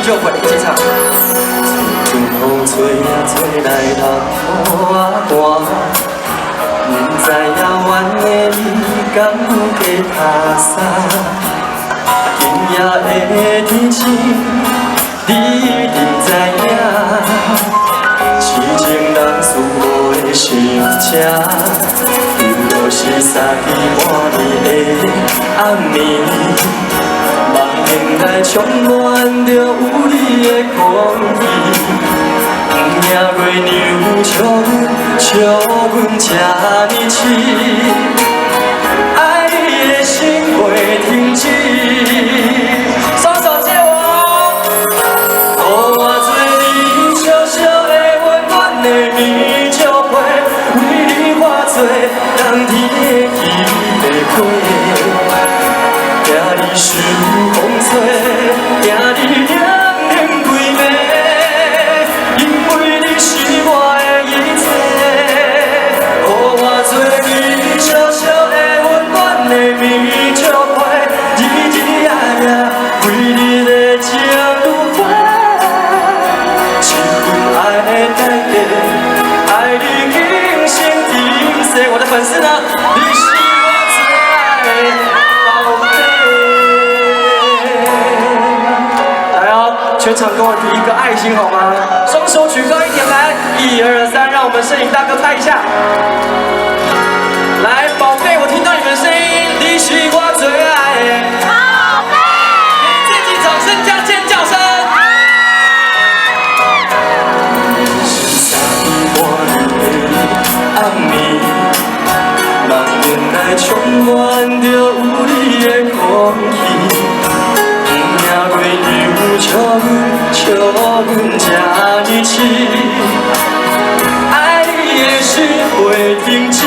就会一起唱。春风吹啊吹来落雨大，不知影阮的你敢有加卡衫？今夜的天星，你一定知影，痴情人思无的心情，又若是三更半暝的暗暝。 梦境内充满着有你的空气，不惊月娘笑阮这呢痴，爱你的心袂停止。双手借我，予我做你小小的温暖的棉石被，为你化作冬天的雨的花。 惊你受风吹，惊你凉凉规暝，因为你是我的一切。予我做你小小的温暖的棉石被，日日夜夜为你的情如花。一份爱的代价，爱你今生今世。我的粉丝呢？你是我最爱的。 全场跟我提一个爱心好吗？双手举高一点，来，1、2、3，让我们摄影大哥拍一下。来，宝贝，我听到你们的声音，你是我最爱的宝贝，给自己掌声加尖叫声。是三更半暝的暗暝，梦境内充满着有你的空气。 月娘笑阮这呢痴，爱你的心袂停止。予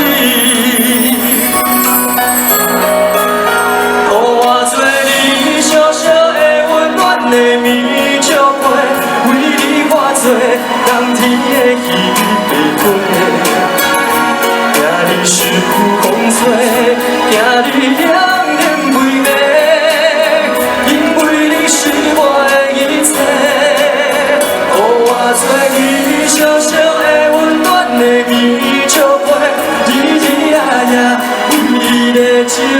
我做你小小的温暖的棉石被，为你化作冬天的雨的花。惊你受风吹，惊你凉凉规暝。 做你小小的温暖的棉石被，日日夜夜为你的情如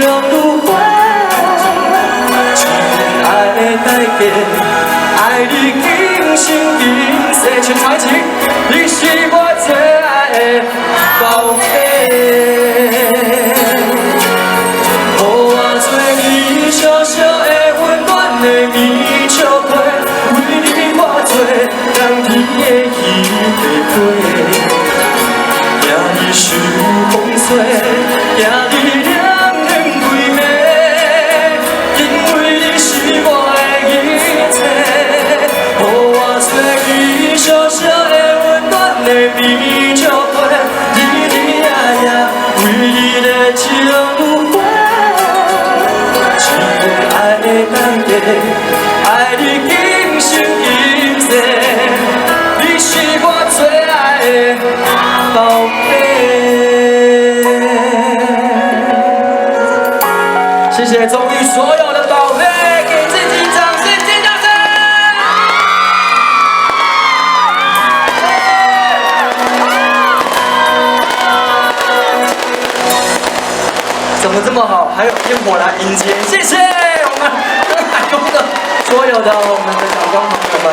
花。一份爱的代价，爱你今生今世。全场一起，你是我最爱的宝贝。予我做你小小的温暖的棉石被，为你化作。 冬天的雨的花，惊你受风吹，惊你凉凉规暝，因为你是我的一切。予我做你小小的温暖的棉石被，日日夜夜为你的情如花。一份爱的代价，爱你今生今世。 宝贝，谢谢中立所有的宝贝，给自己掌声尖叫声！怎么这么好？还有烟火来迎接，谢谢我们海公的所有的我们的小光朋友们，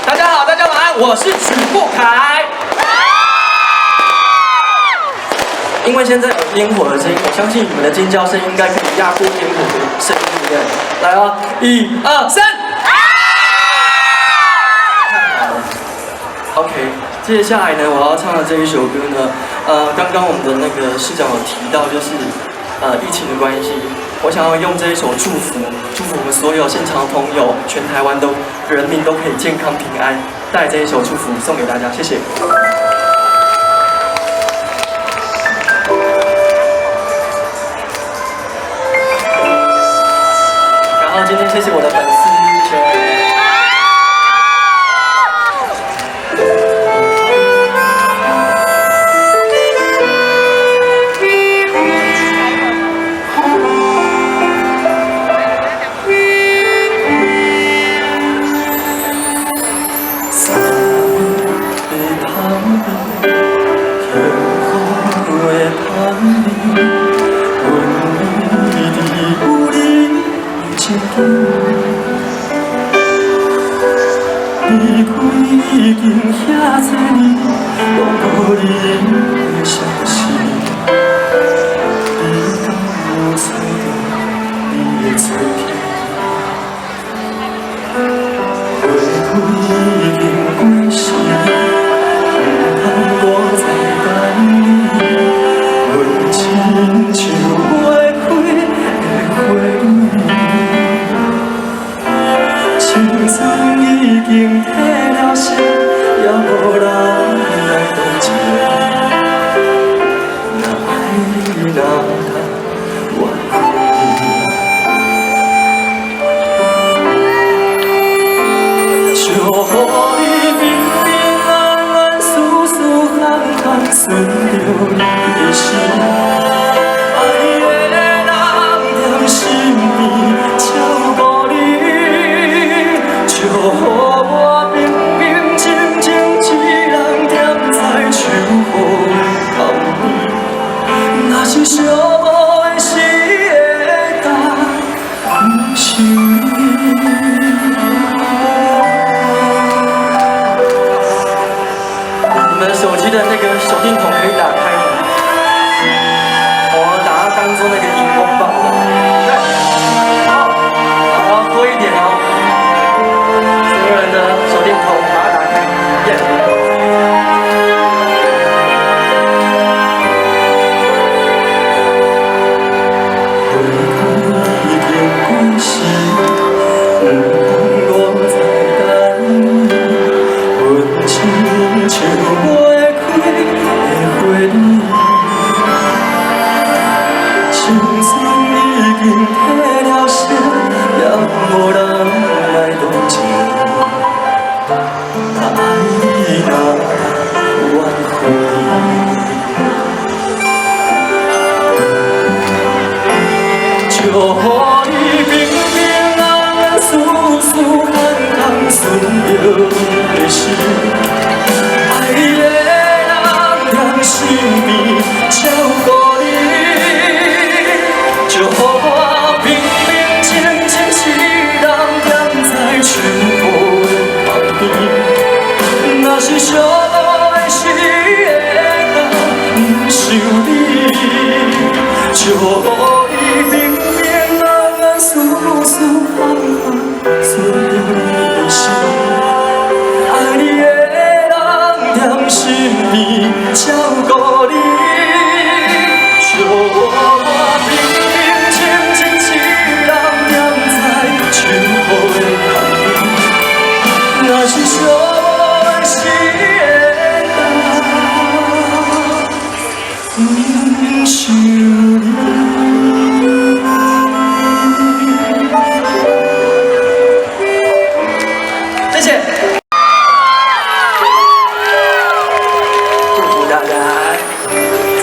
大家好，大家晚安，我是曲富凯。 因为现在有烟火的声音，我相信你们的尖叫声应该可以压过烟火的声音，对不对？来啊，1、2、3！ OK， 接下来呢，我要唱的这一首歌呢，刚刚我们的那个市长有提到，就是疫情的关系，我想要用这一首祝福我们所有现场的朋友，全台湾人民都可以健康平安，带这一首祝福送给大家，谢谢。 今天谢谢我的粉丝，谢谢。经遐多年，都无你的消息，你敢有找到你的嘴皮？花开已经过时，不通我再等你，阮亲像袂开的花蕊，青春已经褪了色，也无人来同情。若爱你，哪通怨恨你？祝福你平平安安，舒舒康康，顺着你的心。爱你的人踮心边照顾你，祝福我平平静静一人踮在手雨甘暝。若是寂寞的时会答，不是你。你们手机的那个手电筒可以打开吗？我把它当做那个荧光棒的。对，好，好，多一点哦。所有人的手电筒把它打开，耶。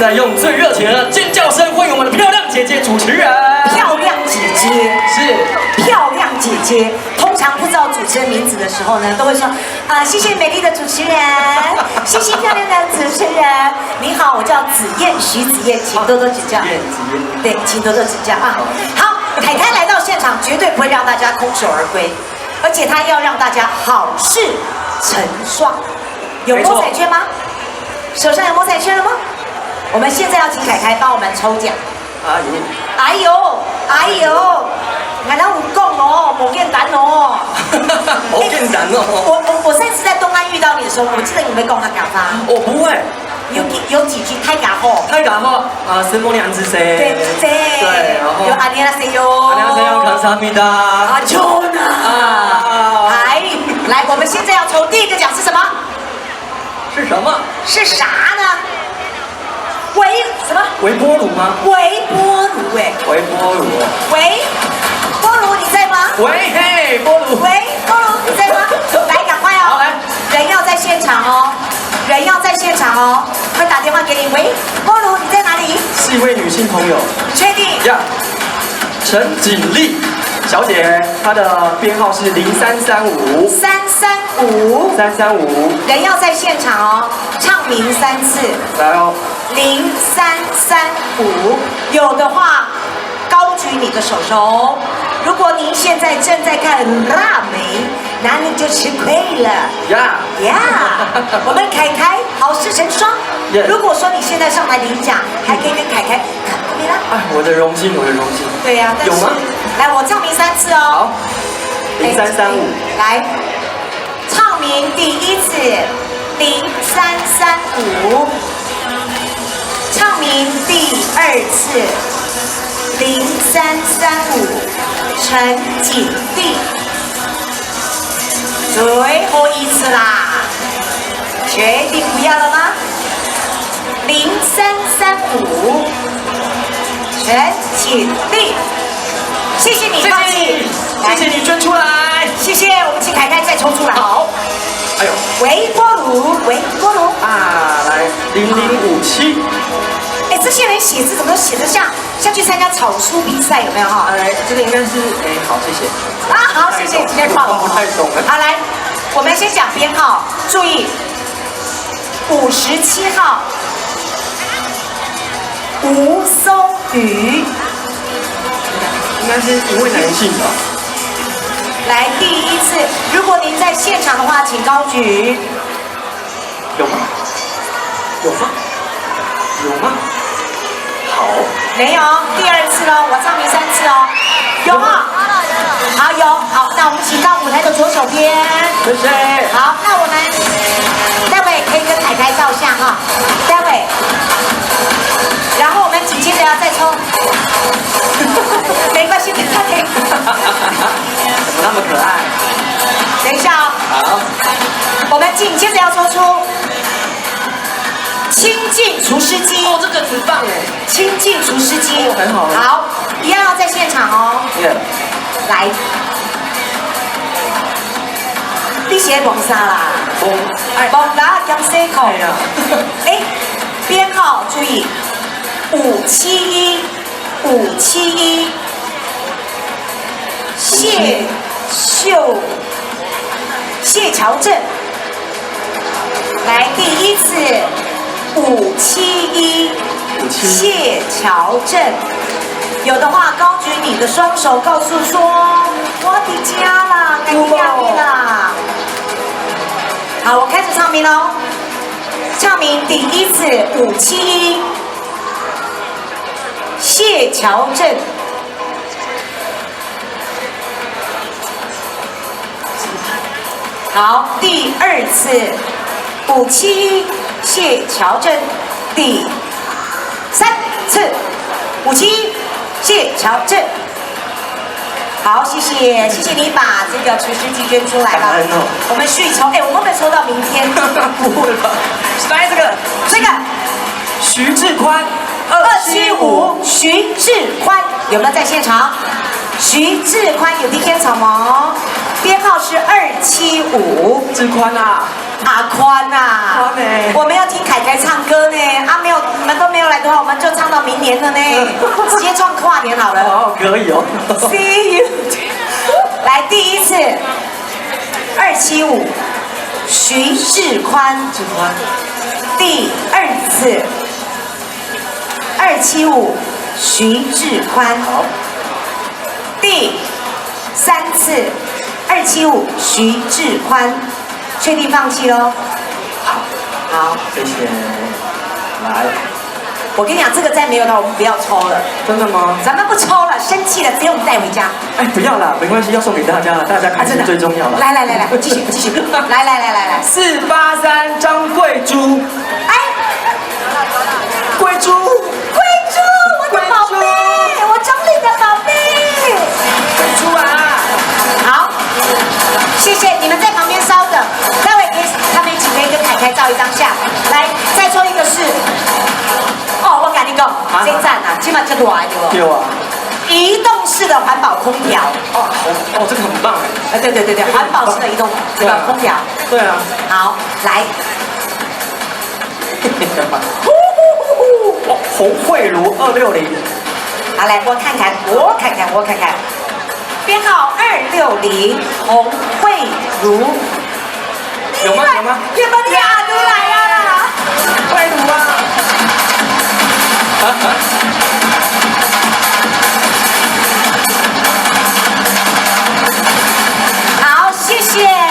再用最热情的尖叫声欢迎我们的漂亮姐姐主持人。漂亮姐姐是漂亮姐姐，通常不知道主持人名字的时候呢，都会说谢谢美丽的主持人，谢谢漂亮的主持人。你好，我叫子燕，徐子燕，请多多指教。对，请多多指教啊。好，凯凯来到现场，绝对不会让大家空手而归，而且他要让大家好事成双。有摸彩券吗？手上有摸彩券了吗？我们现在要请凯凯帮我们抽奖。哎呦，俺那有讲哦，冇简单哦，好简单哦。我上次在东安遇到你的时候，我记得你会讲他干嘛？我不会。有几句太嘎吼。太嘎吼啊！什么娘子谁？对，然后有阿尼拉塞哟，阿尼拉塞哟，康萨米达。啊，就呢。来，我们现在要抽第一个奖是什么？是什么？是啥呢？什么？微波炉吗？微波炉哎。微波炉。喂，波炉你在吗？喂嘿，波炉。喂，波炉你在吗？来，赶快哦！好来，人要在现场哦，人要在现场哦，会打电话给你。喂，波炉你在哪里？是一位女性朋友。确定？呀，陈锦丽小姐，她的编号是0335。335。人要在现场哦，唱名3次。来哦。0335，有的话高举你的手手。如果您现在正在看辣妹，那你就吃亏了。呀，我们凯凯好事成双。如果说你现在上来领奖，还可以跟凯凯看过来啦。哎，我的荣幸，我的荣幸。对呀，有吗？来，我唱名3次哦。好，0335。来，唱名第1次0335，唱名第2次0335，陈景娣。最后一次啦，决定不要了吗？0335，陈景娣，谢谢你放弃，谢谢你捐出来，谢谢，我们请凯凯再抽出来。好，哎呦，微波炉啊，来0057，哎，这些人写字怎么都写得像去参加草书比赛，有没有哈？哎，这个应该是好，谢谢。啊，好，谢谢，今天跨不太懂了。好，来，我们先讲编号，注意，57号吴松宇，应该是一位男性吧？来第1次，如果您在现场的话，请高举。有吗？有吗？有吗？好，没有，第2次喽，我唱名3次哦，有吗？好，有，好，那我们请到舞台的左手边。谢谢。好，那我们待会可以跟凯凯照相哈，待会，然后我们紧接着要再抽，没关系，没关系。怎么那么可爱？等一下哦。好，我们紧接着要抽出清净除湿机。哦，这个很棒哎。清净除湿机，很好。好，一样要在现场哦。来，你写蒙啥啦？蒙啦，讲 C 口。哎，编号注意，571，谢乔正。来，第1次571，谢乔正。有的话，高举你的双手，告诉说我的家啦，该你压力啦。好，我开始唱名喽。唱名第1次571，谢乔正。好，第2次571，谢乔正。第3次571。谢乔正，好，谢谢你把这个除湿机捐出来了，我们续抽，哎，我们会不会抽到明天？不会吧？来这个，徐志宽275，徐志宽有没有在现场？徐志宽有地天草吗？编号是275，志宽啊。阿宽呐，我们要听凯凯唱歌呢，没有，你们都没有来的话，我们就唱到明年了呢，直接唱跨年好了。哦，可以哦。See you。来，第1次275，徐志宽。第2次275，徐志宽。好。第3次275，徐志宽。确定放弃喽？好，谢谢。来，我跟你讲，这个再没有的，我们不要抽了。真的吗？咱们不抽了，生气了，只有你带回家。哎，不要啦，没关系，要送给大家了，大家开心最重要了。来，继续，来。483张贵珠，哎，贵珠，我的宝贝，我中立的宝贝，贵珠啊！好，谢谢你们在旁边稍等，待会他们一起可以跟凯凯照一张相。来，再抽一个是，我跟你讲，这站啊，起码这多爱对有啊。移动式的环保空调。哦，这个很棒哎。对，环保式的移动这个空调。对啊。好，来。洪慧茹260。好，来我看看。编号260，洪慧茹。有吗？有没你阿都来啊？慧茹啊！好，谢谢。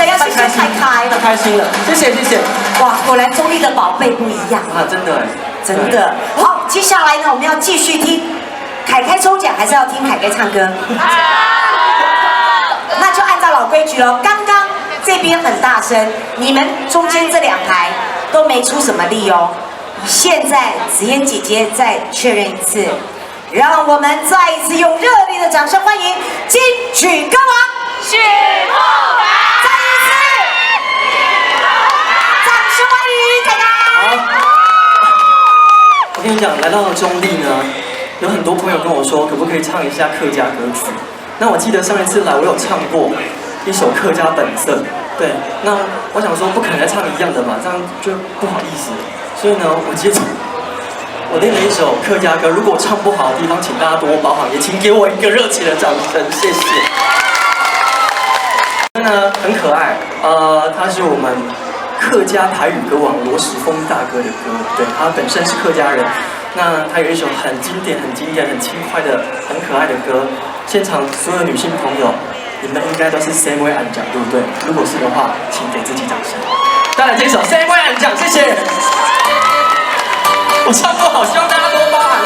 的要谢谢凯凯太开心了，谢谢谢谢。哇，果然中立的宝贝不一样啊，真的哎，真的。好，接下来呢，我们要继续听凯凯抽奖，还是要听凯凯唱歌？那就按照老规矩喽。刚刚这边很大声，你们中间这两排都没出什么力哦。现在紫嫣姐姐再确认一次，让我们再一次用热烈的掌声欢迎金曲歌王许梦然。再一次，掌声欢迎凯凯。好，我跟你讲，来到了中立呢，有很多朋友跟我说，可不可以唱一下客家歌曲？那我记得上一次来，我有唱过一首《客家本色》，对，那我想说不可能再唱一样的嘛，这样就不好意思。所以呢，我接着我练了一首客家歌，如果唱不好的地方，请大家多包涵，也请给我一个热情的掌声，谢谢。呢很可爱，他是我们客家台语歌王罗时丰大哥的歌，对，他本身是客家人，那他有一首很经典、很经典、很轻快的、很可爱的歌，现场所有女性朋友，你们应该都是 same way 安讲，对不对？如果是的话，请给自己掌声。当然这首 same way 安讲，谢谢。我唱不好，希望大家多包涵。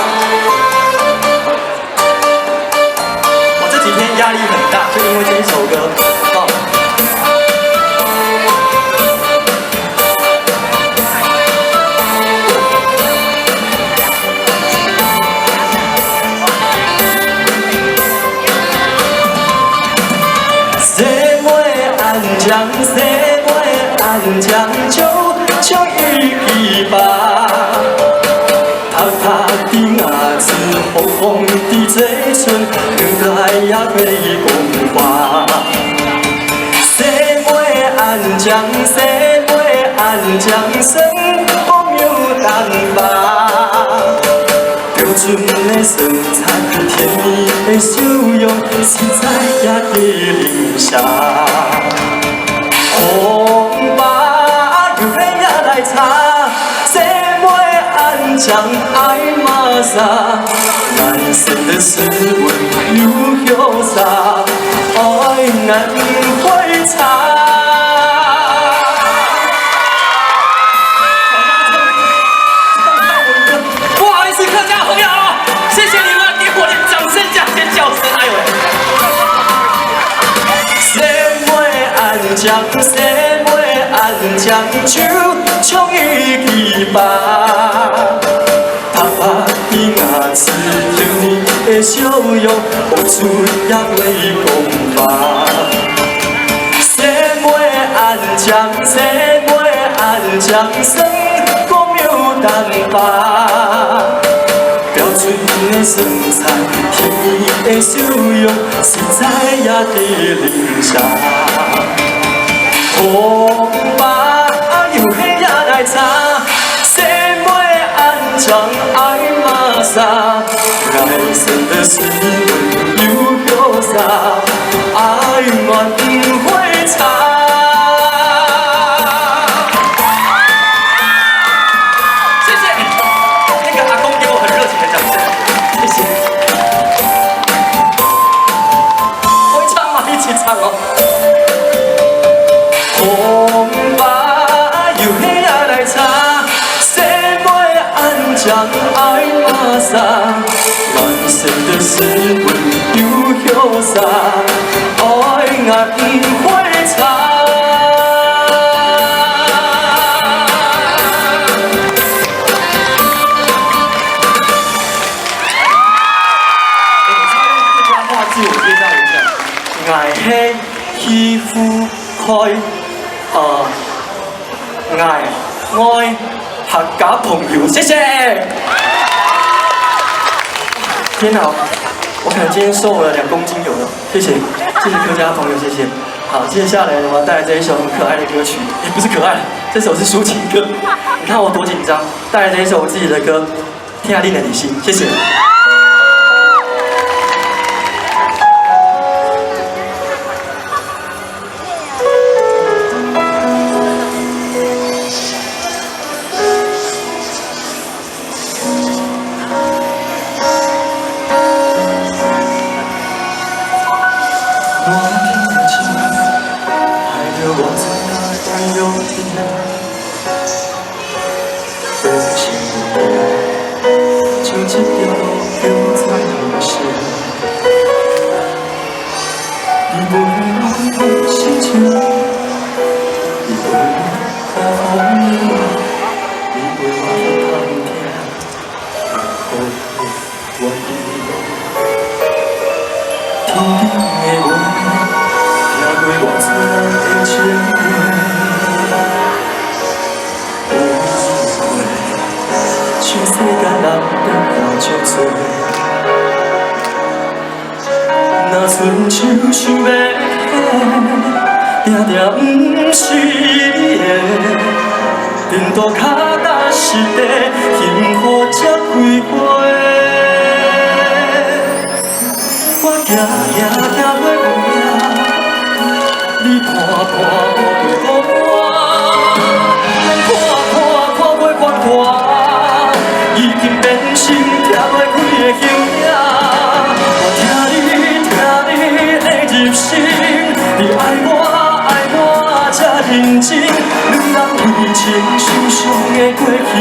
我这几天压力很大，就因为这一首歌。same way 安讲，same way 安讲，就一把。塔塔的牙齿，红红的嘴唇，可爱呀被风化。same way 安讲，same way 安讲，生活有淡薄。标准的身材，甜蜜的笑容，实在也给留下。红吧，有黑呀来擦。将爱玛莎，蓝色的斯文又潇洒，爱难会擦。不好意思，客家朋友，谢谢你们给我的掌声加尖叫声，哎喂！谁会安讲？谁会安讲？就冲一把。塔巴的牙齿，甜蜜的笑容，付出也为公发。谁会安讲？谁会安讲？生活没有淡薄。标准的身材，甜蜜的笑容，实在也得留下。红吧，有黑也来擦。将爱玛莎，爱深的斯文又潇洒，爱暖会擦。谢谢，那个阿公给我很热情的掌声，谢谢。会唱吗？一起唱哦。红吧，有黑也来擦。将爱玛莎，蓝色的斯文又潇洒，爱爱会擦。我超用客家话自我介绍一下，爱是皮肤开，爱。客家朋友，谢谢。天哪，我可能今天瘦了2公斤有了，谢谢，谢谢客家朋友，谢谢。好，接下来我要带来这一首很可爱的歌曲，也不是可爱，这首是抒情歌。你看我多紧张，带来这一首我自己的歌，天涯令人你心，谢谢。我边，真心的，像一条路行在人生。你陪我心情，你陪我看风景，你陪我谈天，好愿意。天顶的月，听过我自人的情话。 全世界人变化足多，若春秋想要定定不是你的，阵度脚踏实地，幸福才开花。我行行行袂有影，你看看无对孤单，咱看袂繁华。 已经变成拆袂开的形影，我听你的入心，你爱我这认真，两人为情受伤的过去，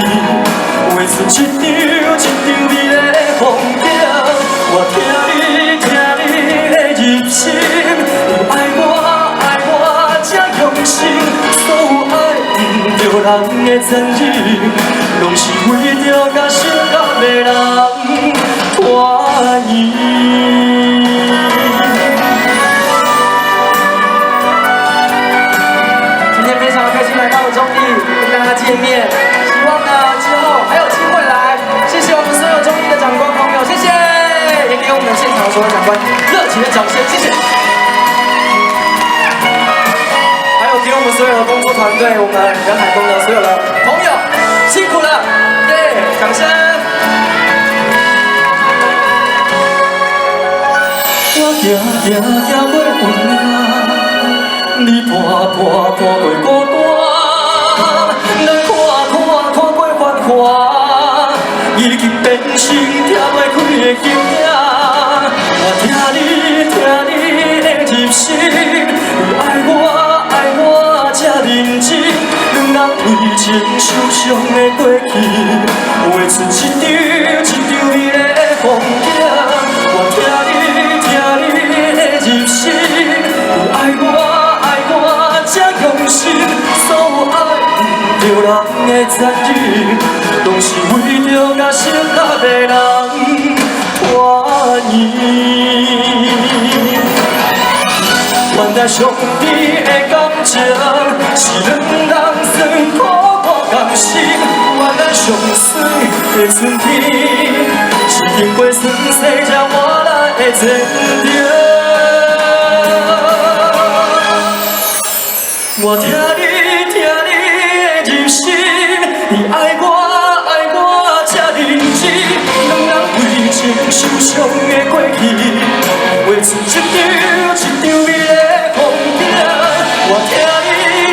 画出一张美丽的风景。我听你的入心，你爱我这用心，所有爱不着人的残忍，拢是为着甲心爱的人欢喜。今天非常开心来到中立跟大家见面，希望呢之后还有机会来。谢谢我们所有中立的长官朋友，谢谢，也给我们现场所有长官热情的掌声，谢谢。 给我们所有的工作团队，我们人海宫的所有的朋友，辛苦了，耶！掌声。我行行行袂有影，你伴过孤单，咱看过繁华，已经变成拆袂开的形影。我听你的入心，你爱我。 这认真，两人为情受伤的过去，画出一张美丽的风景。我听你的入心，你爱我这用心，所有爱不着人的残忍，拢是为着甲心爱的人欢喜。 原来上帝的感情是两人酸苦无共心，原来上水的春天是经过酸涩才换来的坚定。我听你的入心，你爱我这认真，两人为情受伤的过去，画出一张美丽。 我听你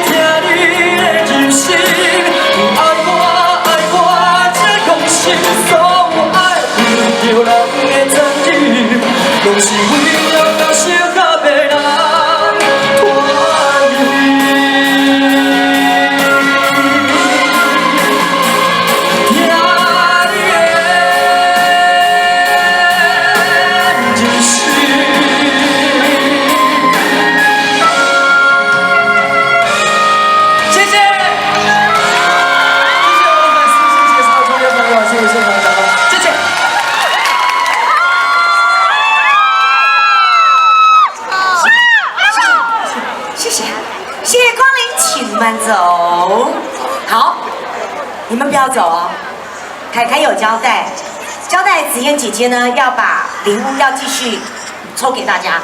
的入心，你爱我这用心，所有爱不着人的残忍，拢是为了甲心爱的人欢喜。听你的入心。 谢谢光临，请慢走。好，你们不要走哦。凯凯有交代子燕姐姐呢要把礼物要继续抽给大家。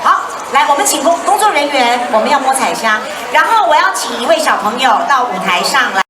好，来，我们请工作人员，我们要摸彩箱，然后我要请一位小朋友到舞台上来。